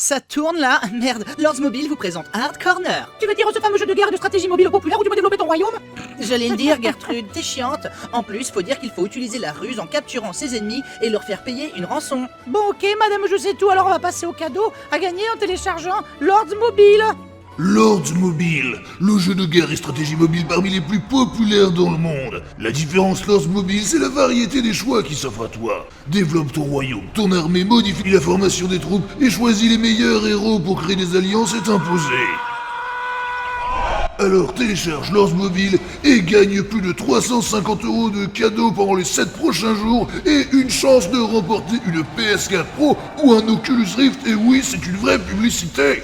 Ça tourne là? Merde, Lords Mobile vous présente Hard Corner. Tu veux dire ce fameux jeu de guerre et de stratégie mobile populaire où tu peux développer ton royaume? J'allais le dire, Gertrude, t'es chiante. En plus, faut dire qu'il faut utiliser la ruse en capturant ses ennemis et leur faire payer une rançon. Bon ok madame, je sais tout, alors on va passer au cadeau à gagner en téléchargeant Lords Mobile. Lords Mobile, le jeu de guerre et stratégie mobile parmi les plus populaires dans le monde. La différence Lords Mobile, c'est la variété des choix qui s'offrent à toi. Développe ton royaume, ton armée, modifie la formation des troupes et choisis les meilleurs héros pour créer des alliances et t'imposer. Alors télécharge Lords Mobile et gagne plus de 350 € de cadeaux pendant les 7 prochains jours et une chance de remporter une PS4 Pro ou un Oculus Rift. Et oui, c'est une vraie publicité.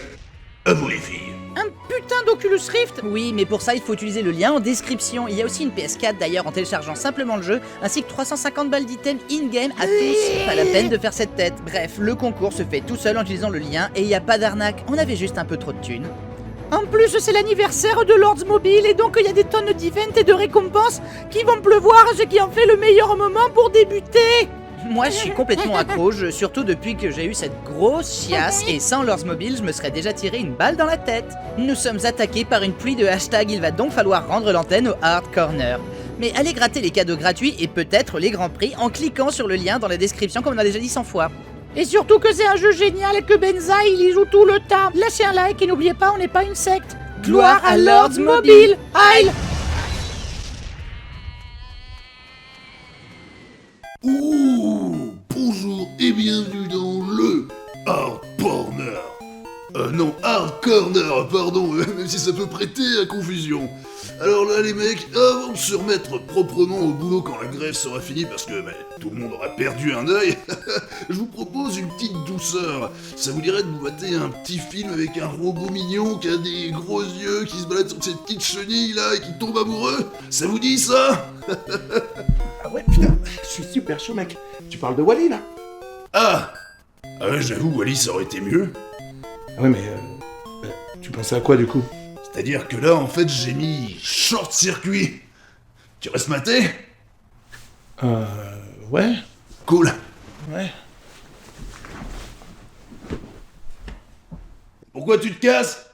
À vous les filles. Un putain d'Oculus Rift. Oui, mais pour ça, il faut utiliser le lien en description. Il y a aussi une PS4 d'ailleurs en téléchargeant simplement le jeu, ainsi que 350 balles d'items in-game à tous. Pas la peine de faire cette tête. Bref, le concours se fait tout seul en utilisant le lien et il n'y a pas d'arnaque. On avait juste un peu trop de thunes. En plus, c'est l'anniversaire de Lords Mobile et donc il y a des tonnes d'events et de récompenses qui vont pleuvoir, ce qui en fait le meilleur moment pour débuter. Moi, je suis complètement accro, surtout depuis que j'ai eu cette grosse chiasse, et sans Lords Mobile, je me serais déjà tiré une balle dans la tête. Nous sommes attaqués par une pluie de hashtags, il va donc falloir rendre l'antenne au Hard Corner. Mais allez gratter les cadeaux gratuits et peut-être les grands prix en cliquant sur le lien dans la description comme on a déjà dit 100 fois. Et surtout que c'est un jeu génial et que Benza il y joue tout le temps. Lâchez un like et n'oubliez pas, on n'est pas une secte. Gloire à Lords Mobile. Aïe. Ouh, bonjour et bienvenue dans le Hard Corner. Non, Hard Corner, pardon, même si ça peut prêter à confusion. Alors là les mecs, avant de se remettre proprement au boulot quand la grève sera finie, parce que tout le monde aura perdu un œil, je vous propose une petite douceur. Ça vous dirait de vous mater un petit film avec un robot mignon qui a des gros yeux, qui se balade sur ses petites chenilles là et qui tombe amoureux? Ça vous dit ça? Ah ouais, putain, je suis super chaud, mec. Tu parles de Wally, là? Ah ouais, j'avoue, Wally, ça aurait été mieux. Ah ouais, mais tu pensais à quoi, du coup? C'est-à-dire que là, en fait, j'ai mis short-circuit. Tu restes maté? Ouais. Cool. Ouais. Pourquoi tu te casses?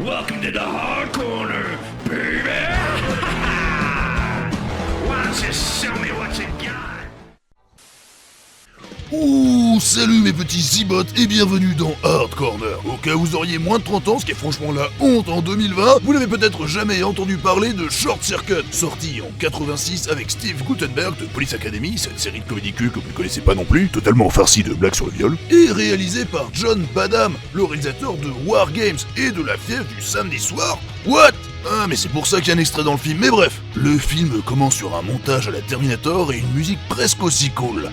Welcome to the Hard Corner, baby! Why don't you show me what you got? Ouh, salut mes petits zibots et bienvenue dans Hard Corner. Au cas où vous auriez moins de 30 ans, ce qui est franchement la honte en 2020, vous n'avez peut-être jamais entendu parler de Short Circuit, sorti en 86 avec Steve Guttenberg de Police Academy, cette série de comédie cul que vous ne connaissez pas non plus, totalement farcie de blagues sur le viol, et réalisé par John Badham, le réalisateur de War Games et de La Fièvre du samedi soir. What? Ah, mais c'est pour ça qu'il y a un extrait dans le film, mais bref. Le film commence sur un montage à la Terminator et une musique presque aussi cool.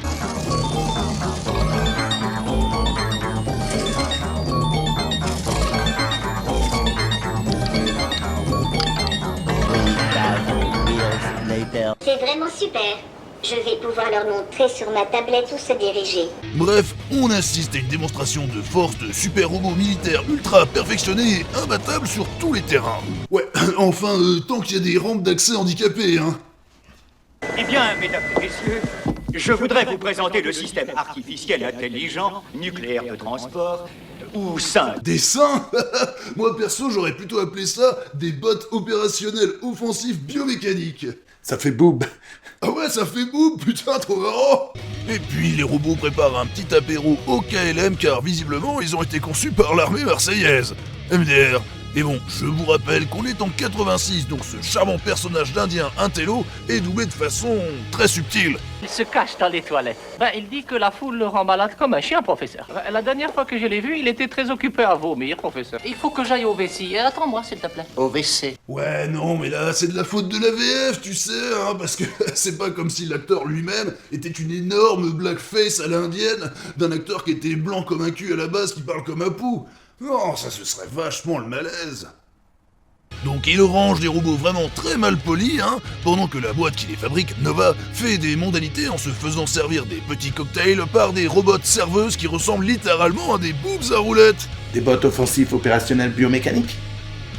C'est vraiment super. Je vais pouvoir leur montrer sur ma tablette où se diriger. Bref, on assiste à une démonstration de force de super robots militaires ultra perfectionnés et imbattables sur tous les terrains. Ouais, enfin, tant qu'il y a des rampes d'accès handicapées, hein. Eh bien, mesdames et messieurs, je voudrais vous présenter le système artificiel intelligent, nucléaire de transport, ou SIN. Des seins? Moi perso, j'aurais plutôt appelé ça des bots opérationnels offensifs biomécaniques. Ça fait boob. Ah ouais, ça fait boum, putain, trop marrant. Et puis, les robots préparent un petit apéro au KLM car visiblement, ils ont été conçus par l'armée marseillaise. MDR, Et bon, je vous rappelle qu'on est en 86, donc ce charmant personnage d'Indien intello est doublé de façon très subtile. Il se cache dans les toilettes. Il dit que la foule le rend malade comme un chien, professeur. La dernière fois que je l'ai vu, il était très occupé à vomir, professeur. Il faut que j'aille au WC. Attends-moi, s'il te plaît. Au WC. Ouais, non, mais là, c'est de la faute de la VF, tu sais, hein, parce que c'est pas comme si l'acteur lui-même était une énorme blackface à l'indienne d'un acteur qui était blanc comme un cul à la base, qui parle comme un pou. Non, ça ce serait vachement le malaise. Donc il range des robots vraiment très mal polis, hein, pendant que la boîte qui les fabrique, Nova, fait des mondanités en se faisant servir des petits cocktails par des robots serveuses qui ressemblent littéralement à des boobs à roulettes. Des bots offensifs opérationnels biomécaniques?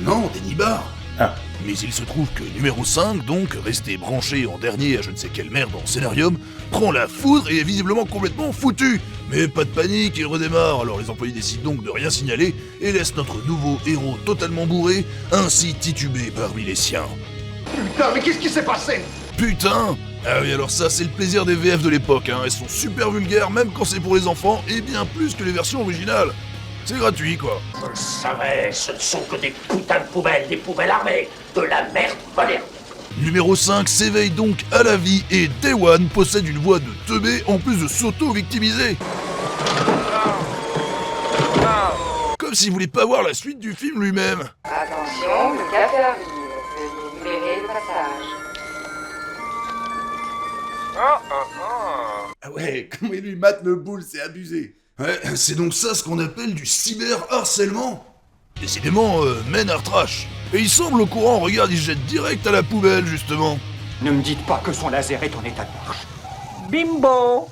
Non, des nibards. Ah. Mais il se trouve que numéro 5, donc, resté branché en dernier à je ne sais quelle merde en scénarium, prend la foudre et est visiblement complètement foutu. Mais pas de panique, il redémarre, alors les employés décident donc de rien signaler et laissent notre nouveau héros totalement bourré, ainsi titubé parmi les siens. Putain, mais qu'est-ce qui s'est passé? Putain! Ah oui, alors ça, c'est le plaisir des VF de l'époque, hein. Elles sont super vulgaires, même quand c'est pour les enfants, et bien plus que les versions originales. C'est gratuit, quoi. Je le savais, ce ne sont que des putains de poubelles, des poubelles armées, de la merde moderne. Numéro 5 s'éveille donc à la vie et Day One possède une voix de teubé en plus de s'auto-victimiser. Comme s'il voulait pas voir la suite du film lui-même. Attention, le café arrive. Veuillez libérer le passage. Ah ouais, comment il lui mate le boule, c'est abusé. Ouais, c'est donc ça ce qu'on appelle du cyberharcèlement. Décidément, Ménard trash. Et il semble au courant, regarde, il jette direct à la poubelle, justement. Ne me dites pas que son laser est en état de marche. Bimbo!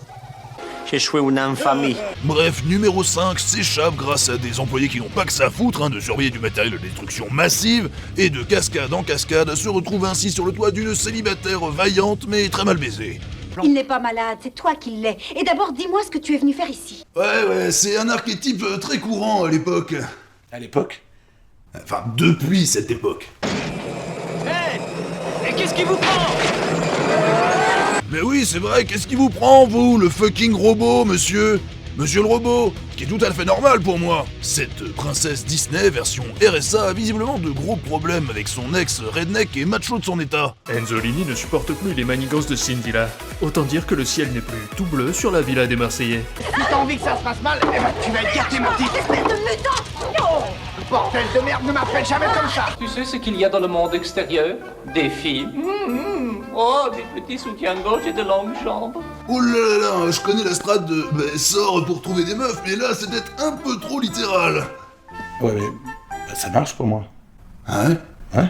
J'ai échoué une infamie. Bref, numéro 5 s'échappe grâce à des employés qui n'ont pas que ça à foutre, hein, de surveiller du matériel de destruction massive, et de cascade en cascade se retrouve ainsi sur le toit d'une célibataire vaillante mais très mal baisée. Il n'est pas malade, c'est toi qui l'es. Et d'abord, dis-moi ce que tu es venu faire ici. Ouais, c'est un archétype très courant à l'époque. À l'époque? Enfin, depuis cette époque. Et qu'est-ce qui vous prend? Mais oui, c'est vrai, qu'est-ce qui vous prend, vous, le fucking robot, monsieur? Monsieur le robot, ce qui est tout à fait normal pour moi. Cette princesse Disney version RSA a visiblement de gros problèmes avec son ex redneck et macho de son état. Enzolini ne supporte plus les manigances de Cindy là. Autant dire que le ciel n'est plus tout bleu sur la villa des Marseillais. Si t'as envie que ça se passe mal, eh ben tu vas être gâté, mon petit. Espèce de mutant! Oh, bordel de merde, ne m'appelle jamais comme ça. Tu sais ce qu'il y a dans le monde extérieur? Des filles. Oh, des petits soutiens-gorge et de longues jambes. Oh là là, je connais la strate de sort pour trouver des meufs, mais là c'est peut-être un peu trop littéral. Ouais, mais ça marche pour moi. Hein? Hein?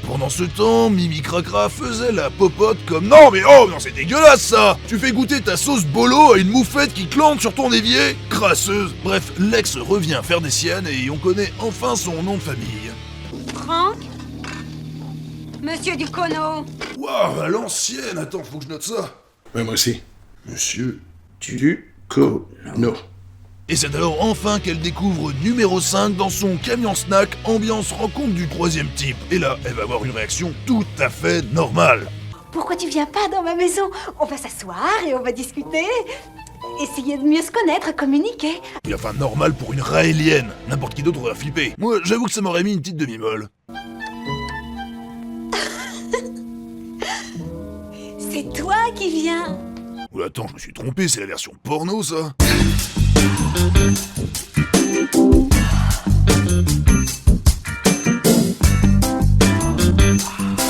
Pendant ce temps, Mimi Cracra faisait la popote comme... Non mais oh, non c'est dégueulasse ça! Tu fais goûter ta sauce bolo à une moufette qui claante sur ton évier? Crasseuse. Bref, l'ex revient faire des siennes et on connaît enfin son nom de famille. Franck? Monsieur Ducono? Waouh, à l'ancienne! Attends, faut que je note ça. Ouais, moi aussi. Monsieur... Ducono. Et c'est alors enfin qu'elle découvre numéro 5 dans son camion snack ambiance rencontre du troisième type. Et là, elle va avoir une réaction tout à fait normale. Pourquoi tu viens pas dans ma maison? On va s'asseoir et on va discuter. Essayer de mieux se connaître, communiquer. Et enfin, normal pour une raélienne. N'importe qui d'autre aurait flippé. Moi, j'avoue que ça m'aurait mis une petite demi-molle. C'est toi qui viens. Oula, attends, je me suis trompé, c'est la version porno, ça.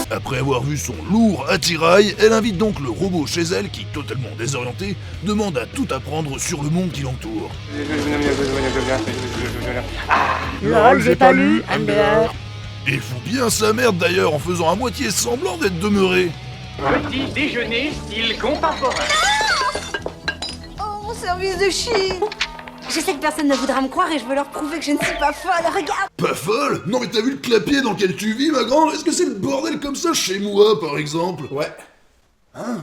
Après avoir vu son lourd attirail, elle invite donc le robot chez elle qui, totalement désorienté, demande à tout apprendre sur le monde qui l'entoure. Lol, j'ai pas lu, MDR. Et fout bien sa merde d'ailleurs en faisant à moitié semblant d'être demeuré. Petit déjeuner style contemporain. Oh, mon service de Chine. Je sais que personne ne voudra me croire et je veux leur prouver que je ne suis pas folle, regarde. Pas folle? Non mais t'as vu le clapier dans lequel tu vis, ma grande? Est-ce que c'est le bordel comme ça chez moi, par exemple? Ouais. Hein?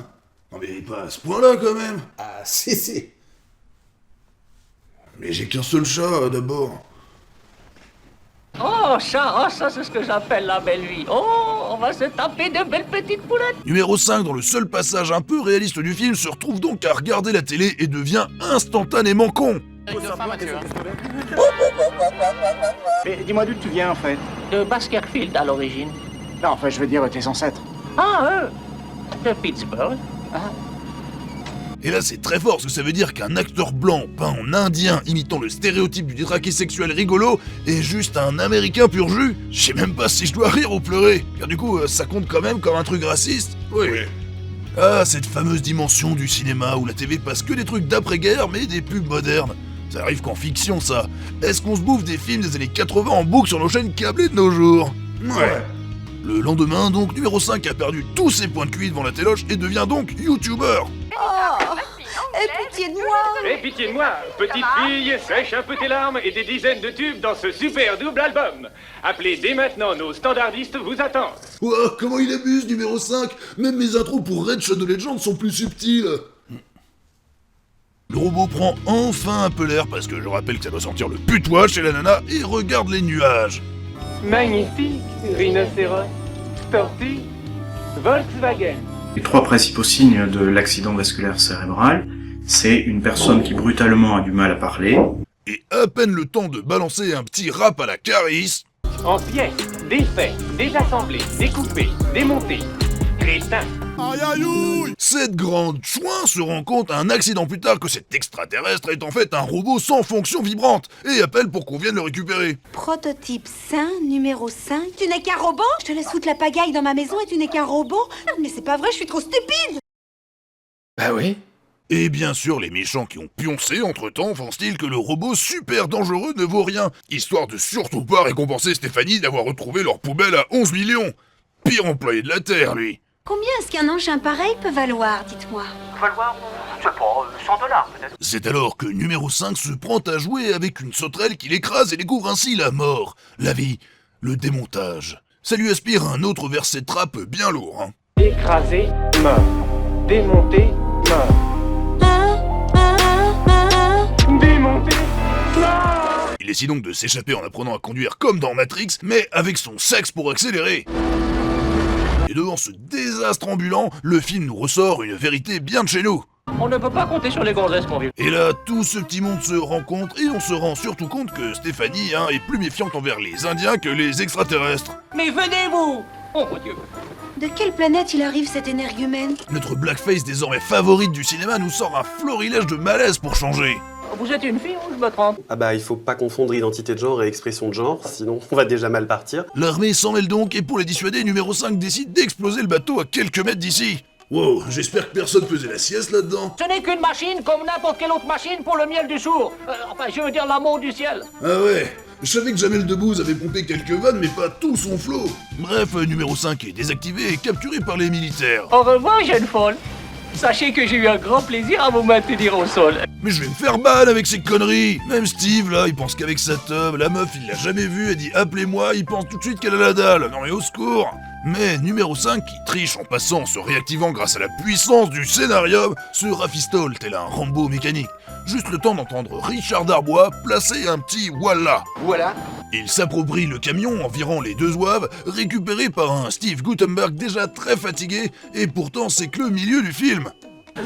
Non mais pas à ce point-là, quand même. Ah, si. Mais j'ai qu'un seul chat, d'abord. Oh, ça c'est ce que j'appelle la belle vie. Oh, on va se taper de belles petites poulettes. Numéro 5, dans le seul passage un peu réaliste du film, se retrouve donc à regarder la télé et devient instantanément con. Mais dis-moi d'où tu viens en fait? De Baskerville à l'origine. Non, enfin, je veux dire tes ancêtres. Ah, de Pittsburgh. Et là, c'est très fort, ce que ça veut dire qu'un acteur blanc peint en indien imitant le stéréotype du détraqué sexuel rigolo est juste un américain pur jus. Je sais même pas si je dois rire ou pleurer, car du coup, ça compte quand même comme un truc raciste. Oui. Ah, cette fameuse dimension du cinéma où la TV passe que des trucs d'après-guerre, mais des pubs modernes. Ça arrive qu'en fiction, ça. Est-ce qu'on se bouffe des films des années 80 en boucle sur nos chaînes câblées de nos jours? Ouais. Le lendemain, donc, numéro 5 a perdu tous ses points de QI devant la téloche et devient donc YouTuber. Oh, aie pitié de moi. Aie pitié de moi, petite fille, sèche un peu tes larmes et des dizaines de tubes dans ce super double album. Appelez dès maintenant, nos standardistes vous attendent. Ouah, comment il abuse, numéro 5. Même mes intros pour Red Shadow Legends sont plus subtiles. Le robot prend enfin un peu l'air parce que je rappelle que ça doit sentir le putois chez la nana et regarde les nuages. Magnifique, rhinocéros, tortue, Volkswagen. Les trois principaux signes de l'accident vasculaire cérébral, c'est une personne qui brutalement a du mal à parler. Et à peine le temps de balancer un petit rap à la Caris. En pièces, défaits, désassemblés, découpés, démontés. Crétin. Aïe aïe aïe. Cette grande chouin se rend compte un accident plus tard que cet extraterrestre est en fait un robot sans fonction vibrante et appelle pour qu'on vienne le récupérer. Prototype sain, numéro 5. Tu n'es qu'un robot? Je te laisse foutre la pagaille dans ma maison et tu n'es qu'un robot? Mais c'est pas vrai, je suis trop stupide. Bah oui. Et bien sûr, les méchants qui ont pioncé entre-temps font style que le robot super dangereux ne vaut rien, histoire de surtout pas récompenser Stéphanie d'avoir retrouvé leur poubelle à 11 millions. Pire employé de la Terre, lui. Combien est-ce qu'un engin pareil peut valoir, dites-moi? Valoir, je sais pas, $100 peut-être. C'est alors que numéro 5 se prend à jouer avec une sauterelle qui l'écrase et découvre ainsi la mort, la vie, le démontage. Ça lui aspire un autre verset de trappe bien lourd, hein. Écrasé, mort. Démonté, mort. Démonté, mort. Il décide donc de s'échapper en apprenant à conduire comme dans Matrix, mais avec son sexe pour accélérer. Et devant ce désastre ambulant, le film nous ressort une vérité bien de chez nous. On ne peut pas compter sur les gonzesses, mon vieux. Et là, tout ce petit monde se rencontre et on se rend surtout compte que Stéphanie est plus méfiante envers les Indiens que les extraterrestres. Mais venez-vous! Oh mon Dieu! De quelle planète il arrive cet énergumène? Notre blackface désormais favorite du cinéma nous sort un florilège de malaise pour changer. Vous êtes une fille ou je me trompe? Ah bah il faut pas confondre identité de genre et expression de genre, sinon on va déjà mal partir. L'armée s'en mêle donc et pour les dissuader, numéro 5 décide d'exploser le bateau à quelques mètres d'ici. Wow, j'espère que personne faisait la sieste là-dedans. Ce n'est qu'une machine comme n'importe quelle autre machine pour le miel du sourd. Enfin, je veux dire l'amour du ciel. Ah ouais, je savais que Jamel Debbouze avait pompé quelques vannes, mais pas tout son flot. Bref, numéro 5 est désactivé et capturé par les militaires. Au revoir, jeune folle. Sachez que j'ai eu un grand plaisir à vous maintenir au sol. Mais je vais me faire ban avec ces conneries. Même Steve, là, il pense qu'avec sa teub, la meuf, il l'a jamais vue, elle dit « appelez-moi », il pense tout de suite qu'elle a la dalle. Non mais au secours. Mais numéro 5, qui triche en passant, se réactivant grâce à la puissance du scénario, se rafistole tel un Rambo mécanique. Juste le temps d'entendre Richard Darbois placer un petit « voilà ». Voilà. Il s'approprie le camion en virant les deux zouaves, récupéré par un Steve Guttenberg déjà très fatigué, et pourtant c'est que le milieu du film.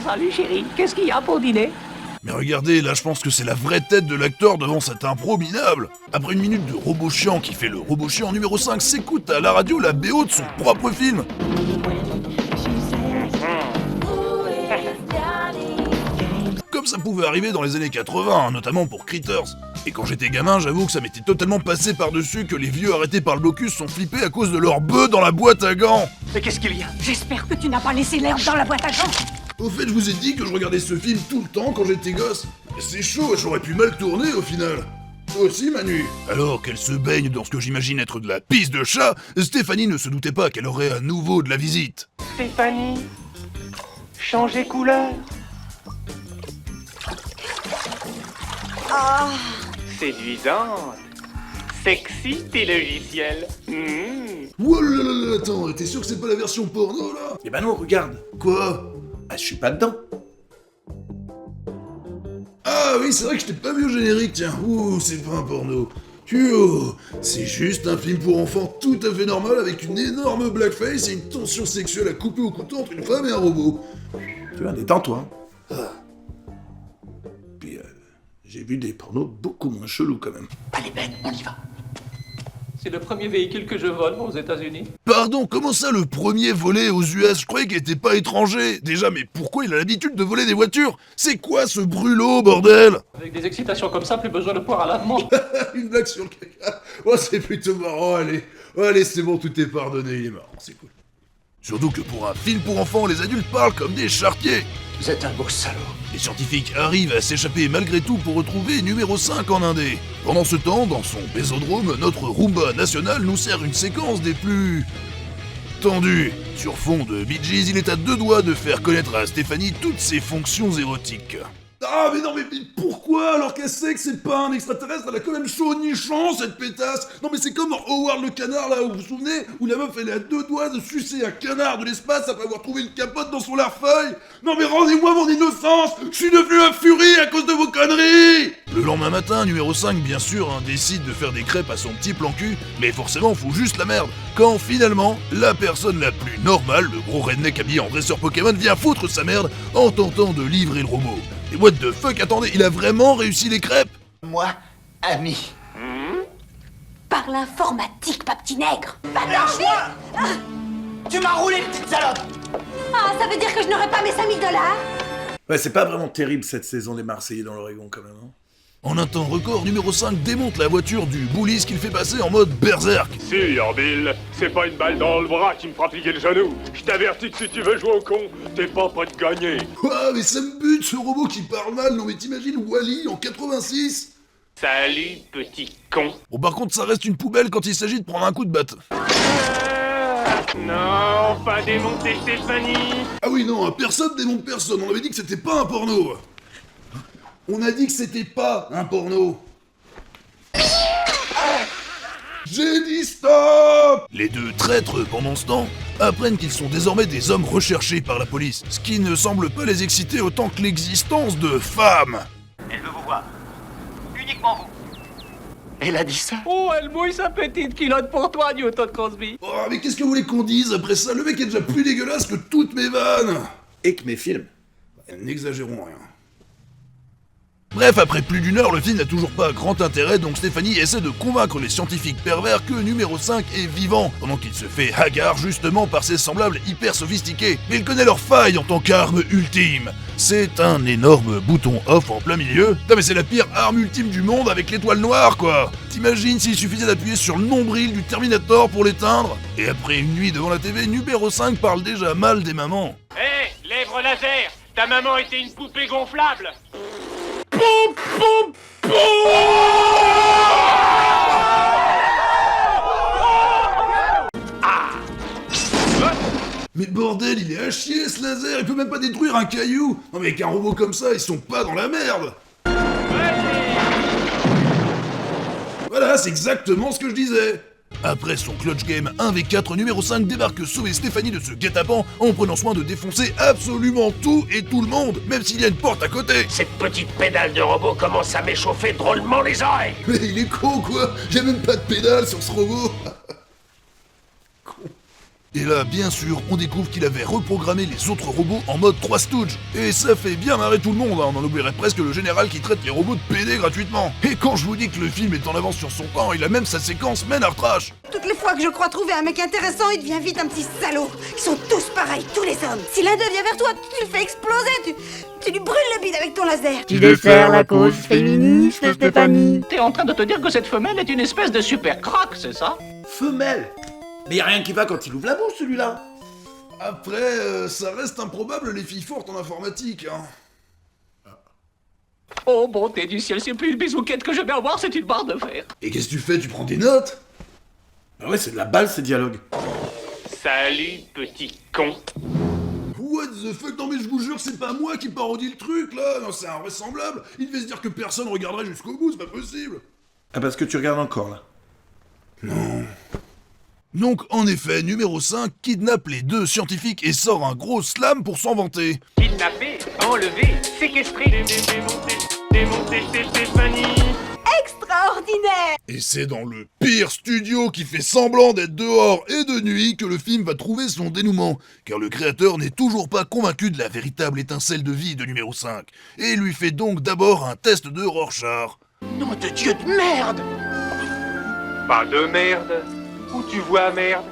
Salut chérie, qu'est-ce qu'il y a pour dîner? Mais regardez, là je pense que c'est la vraie tête de l'acteur devant cette impro minable. Après une minute de robot chiant qui fait le robot chiant, numéro 5 s'écoute à la radio la BO de son propre film. Comme ça pouvait arriver dans les années 80, notamment pour Critters. Et quand j'étais gamin, j'avoue que ça m'était totalement passé par-dessus que les vieux arrêtés par le blocus sont flippés à cause de leur bœuf dans la boîte à gants. Mais qu'est-ce qu'il y a? J'espère que tu n'as pas laissé l'herbe dans la boîte à gants. Au fait, je vous ai dit que je regardais ce film tout le temps quand j'étais gosse. C'est chaud, j'aurais pu mal tourner au final. Toi aussi, Manu. Alors qu'elle se baigne dans ce que j'imagine être de la pisse de chat, Stéphanie ne se doutait pas qu'elle aurait à nouveau de la visite. Stéphanie, changez couleur. Ah. Séduisante. Sexy, tes logiciels. Oh là là là, attends, t'es sûr que c'est pas la version porno, là? Eh ben non, regarde. Quoi? Ah, je suis pas dedans. Ah oui, c'est vrai que je t'ai pas vu au générique, tiens. Ouh, c'est pas un porno. C'est juste un film pour enfants tout à fait normal avec une énorme blackface et une tension sexuelle à couper au couteau entre une femme et un robot. Tu vois, détends-toi. Ah. Puis, J'ai vu des pornos beaucoup moins chelous quand même. Allez Ben, on y va. C'est le premier véhicule que je vole aux États-Unis. Pardon, comment ça le premier volé aux US? Je croyais qu'il était pas étranger. Déjà, mais pourquoi il a l'habitude de voler des voitures? C'est quoi ce brûlot, bordel? Avec des excitations comme ça, plus besoin de poire à lavement. Une blague sur le caca. Oh, c'est plutôt marrant, allez. Allez, c'est bon, tout est pardonné, il est marrant, c'est cool. Surtout que pour un film pour enfants, les adultes parlent comme des charretiers. Vous êtes un beau salaud. Les scientifiques arrivent à s'échapper malgré tout pour retrouver numéro 5 en Indé. Pendant ce temps, dans son bésodrome, notre Roomba national nous sert une séquence des plus... tendues. Sur fond de Bee Gees, il est à 2 doigts de faire connaître à Stéphanie toutes ses fonctions érotiques. Ah mais non mais pourquoi alors qu'elle sait que c'est pas un extraterrestre? Elle a quand même chaud nichon cette pétasse. Non mais c'est comme dans Howard le canard là, vous vous souvenez? Où la meuf elle est à 2 doigts de sucer un canard de l'espace après avoir trouvé une capote dans son larfeuille. Non mais rendez-moi mon innocence. Je suis devenu un furie à cause de vos conneries. Le lendemain matin, numéro 5 bien sûr décide de faire des crêpes à son petit plan cul. Mais forcément fout juste la merde. Quand finalement, la personne la plus normale, le gros redneck habillé en dresseur Pokémon, vient foutre sa merde en tentant de livrer le robot. Et what the fuck, attendez, il a vraiment réussi les crêpes? Moi, ami. Par l'informatique, pas petit nègre. Lâche-moi! Tu m'as roulé, petite salope! Ah, ça veut dire que je n'aurai pas mes 5000 $? Ouais, c'est pas vraiment terrible cette saison des Marseillais dans l'Oregon quand même, hein. En un temps record, numéro 5 démonte la voiture du bully, ce qu'il fait passer en mode berserk. Sire Bill, c'est pas une balle dans le bras qui me fera plier le genou. Je t'avertis que si tu veux jouer au con, t'es pas prêt de gagner. Ah mais ça me bute ce robot qui parle mal, non mais t'imagines Wall-E en 86? Salut, petit con. Bon par contre ça reste une poubelle quand il s'agit de prendre un coup de batte. Non, pas démonter Stéphanie. Ah oui non, personne démonte personne, on avait dit que c'était pas un porno. On a dit que c'était pas un porno. J'ai dit stop! Les deux traîtres, pendant ce temps, apprennent qu'ils sont désormais des hommes recherchés par la police, ce qui ne semble pas les exciter autant que l'existence de femmes. Elle veut vous voir. Uniquement vous. Elle a dit ça? Oh, elle mouille sa petite culotte pour toi, Newton Crosby. Oh mais qu'est-ce que vous voulez qu'on dise après ça? Le mec est déjà plus dégueulasse que toutes mes vannes. Et que mes films. N'exagérons rien. Bref, après plus d'1 heure, le film n'a toujours pas grand intérêt, donc Stéphanie essaie de convaincre les scientifiques pervers que numéro 5 est vivant, pendant qu'il se fait hagard justement par ses semblables hyper sophistiqués. Mais il connaît leur faille en tant qu'arme ultime. C'est un énorme bouton off en plein milieu. Putain mais c'est la pire arme ultime du monde avec l'étoile noire quoi. T'imagines s'il suffisait d'appuyer sur le nombril du Terminator pour l'éteindre? Et après une nuit devant la TV, numéro 5 parle déjà mal des mamans. Hé, lèvres laser, ta maman était une poupée gonflable. Mais bordel, il est à chier ce laser, il peut même pas détruire un caillou. Non mais avec un robot comme ça, ils sont pas dans la merde. Voilà, c'est exactement ce que je disais. Après son clutch game 1v4, numéro 5 débarque sauver Stéphanie de ce guet-apens en prenant soin de défoncer absolument tout et tout le monde, même s'il y a une porte à côté. Cette petite pédale de robot commence à m'échauffer drôlement les oreilles. Mais il est con quoi, y a même pas de pédale sur ce robot. Et là, bien sûr, on découvre qu'il avait reprogrammé les autres robots en mode 3 Stooges. Et ça fait bien marrer tout le monde, hein. On en oublierait presque le général qui traite les robots de PD gratuitement. Et quand je vous dis que le film est en avance sur son temps, il a même sa séquence Men are Trash. Toutes les fois que je crois trouver un mec intéressant, il devient vite un petit salaud. Ils sont tous pareils, tous les hommes. Si l'un d'eux vient vers toi, tu le fais exploser, tu lui brûles le bide avec ton laser. Tu desserres la cause féministe, Stéphanie. T'es en train de te dire que cette femelle est une espèce de super crack, c'est ça? Femelle? Mais y'a rien qui va quand il ouvre la bouche celui-là. Après, ça reste improbable les filles fortes en informatique, hein. Oh bonté du ciel, c'est plus une bisouquette que je vais avoir, c'est une barre de fer. Et qu'est-ce que tu fais? Tu prends des notes? Bah ouais, c'est de la balle ces dialogues. Salut, petit con. What the fuck? Non mais je vous jure, c'est pas moi qui parodie le truc là. Non, c'est invraisemblable. Il devait se dire que personne regarderait jusqu'au bout, c'est pas possible. Ah parce que tu regardes encore là. Non. Donc, en effet, numéro 5 kidnappe les deux scientifiques et sort un gros slam pour s'en vanter. Kidnappé, enlevé, séquestré, démonté Stéphanie. Extraordinaire. Et Et c'est dans le pire studio qui fait semblant d'être dehors et de nuit que le film va trouver son dénouement, car le créateur n'est toujours pas convaincu de la véritable étincelle de vie de numéro 5, et lui fait donc d'abord un test de Rorschach. Nom de Dieu de merde! Pas de merde. Où tu vois merde?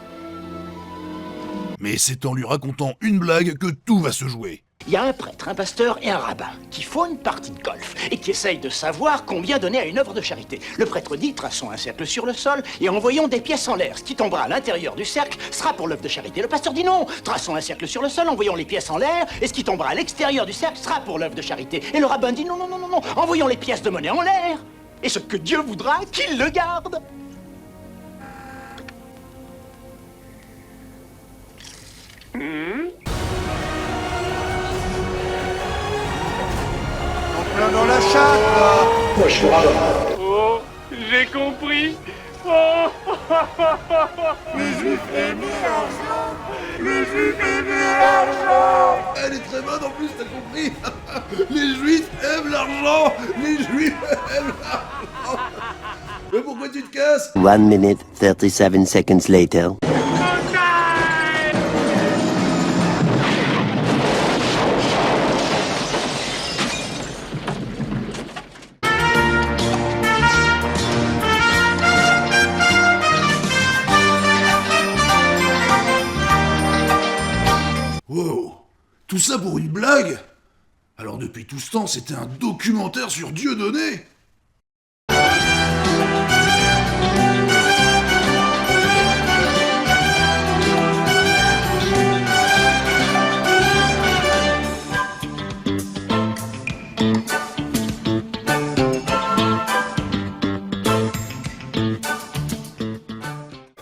Mais c'est en lui racontant une blague que tout va se jouer. Il y a un prêtre, un pasteur et un rabbin qui font une partie de golf et qui essayent de savoir combien donner à une œuvre de charité. Le prêtre dit, traçons un cercle sur le sol et envoyons des pièces en l'air. Ce qui tombera à l'intérieur du cercle sera pour l'œuvre de charité. Le pasteur dit non, traçons un cercle sur le sol, envoyons les pièces en l'air et ce qui tombera à l'extérieur du cercle sera pour l'œuvre de charité. Et le rabbin dit non, envoyons les pièces de monnaie en l'air et ce que Dieu voudra qu'il le garde. Dans la chatte, là. Moi, je suis rabbin. Oh, j'ai compris. Oh. Les juifs aiment l'argent. Les juifs aiment l'argent. Elle est très bonne en plus, t'as compris. Les juifs aiment l'argent. Les juifs aiment l'argent. Mais pourquoi tu te casses? 1 minute, 37 seconds later. Wow, tout ça pour une blague? Alors depuis tout ce temps, c'était un documentaire sur Dieudonné?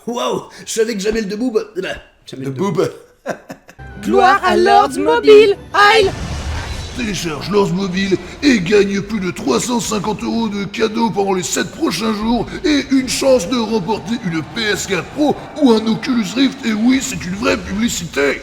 Wow, je savais que jamais le deboob... Le boob... Gloire à Lords Mobile! Aïe! Télécharge Lords Mobile et gagne plus de 350 € de cadeaux pendant les 7 prochains jours et une chance de remporter une PS4 Pro ou un Oculus Rift. Et oui, c'est une vraie publicité!